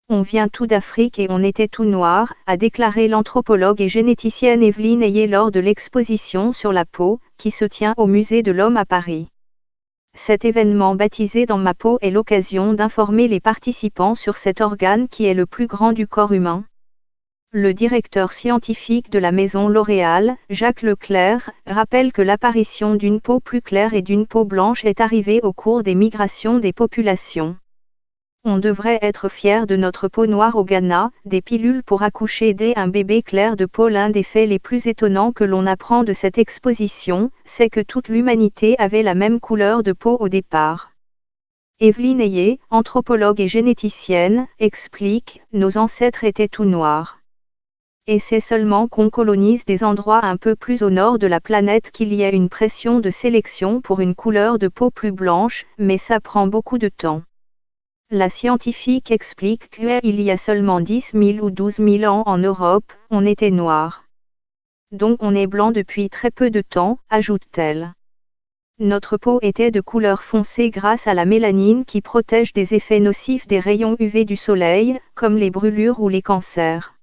On vient tout d'Afrique et on était tout noir, a déclaré l'anthropologue et généticienne Evelyne Ayé lors de l'exposition sur la peau, qui se tient au Musée de l'Homme à Paris. Cet événement baptisé Dans ma peau est l'occasion d'informer les participants sur cet organe qui est le plus grand du corps humain. Le directeur scientifique de la maison L'Oréal, Jacques Leclerc, rappelle que l'apparition d'une peau plus claire et d'une peau blanche est arrivée au cours des migrations des populations. On devrait être fier de notre peau noire au Ghana, des pilules pour accoucher dès un bébé clair de peau. L'un des faits les plus étonnants que l'on apprend de cette exposition, c'est que toute l'humanité avait la même couleur de peau au départ. Evelyne Ayé, anthropologue et généticienne, explique « Nos ancêtres étaient tout noirs. Et c'est seulement qu'on colonise des endroits un peu plus au nord de la planète qu'il y a une pression de sélection pour une couleur de peau plus blanche, mais ça prend beaucoup de temps. » La scientifique explique qu'il y a seulement 10 000 ou 12 000 ans en Europe, on était noir. Donc on est blanc depuis très peu de temps, ajoute-t-elle. Notre peau était de couleur foncée grâce à la mélanine qui protège des effets nocifs des rayons UV du soleil, comme les brûlures ou les cancers.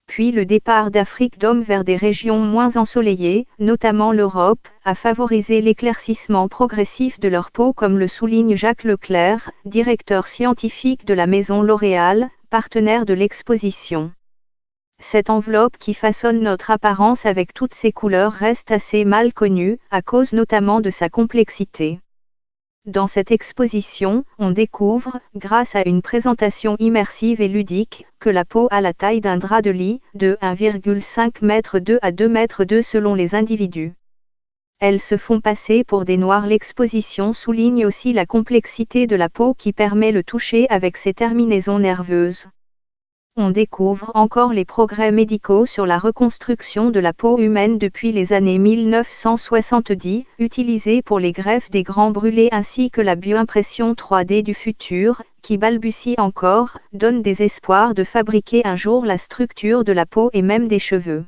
Puis le départ d'Afrique d'hommes vers des régions moins ensoleillées, notamment l'Europe, a favorisé l'éclaircissement progressif de leur peau comme le souligne Jacques Leclerc, directeur scientifique de la maison L'Oréal, partenaire de l'exposition. Cette enveloppe qui façonne notre apparence avec toutes ses couleurs reste assez mal connue, à cause notamment de sa complexité. Dans cette exposition, on découvre, grâce à une présentation immersive et ludique, que la peau a la taille d'un drap de lit, de 1,5 m à 2 m selon les individus. Elles se font passer pour des noirs. L'exposition souligne aussi la complexité de la peau qui permet le toucher avec ses terminaisons nerveuses. On découvre encore les progrès médicaux sur la reconstruction de la peau humaine depuis les années 1970, utilisés pour les greffes des grands brûlés ainsi que la bioimpression 3D du futur, qui balbutie encore, donne des espoirs de fabriquer un jour la structure de la peau et même des cheveux.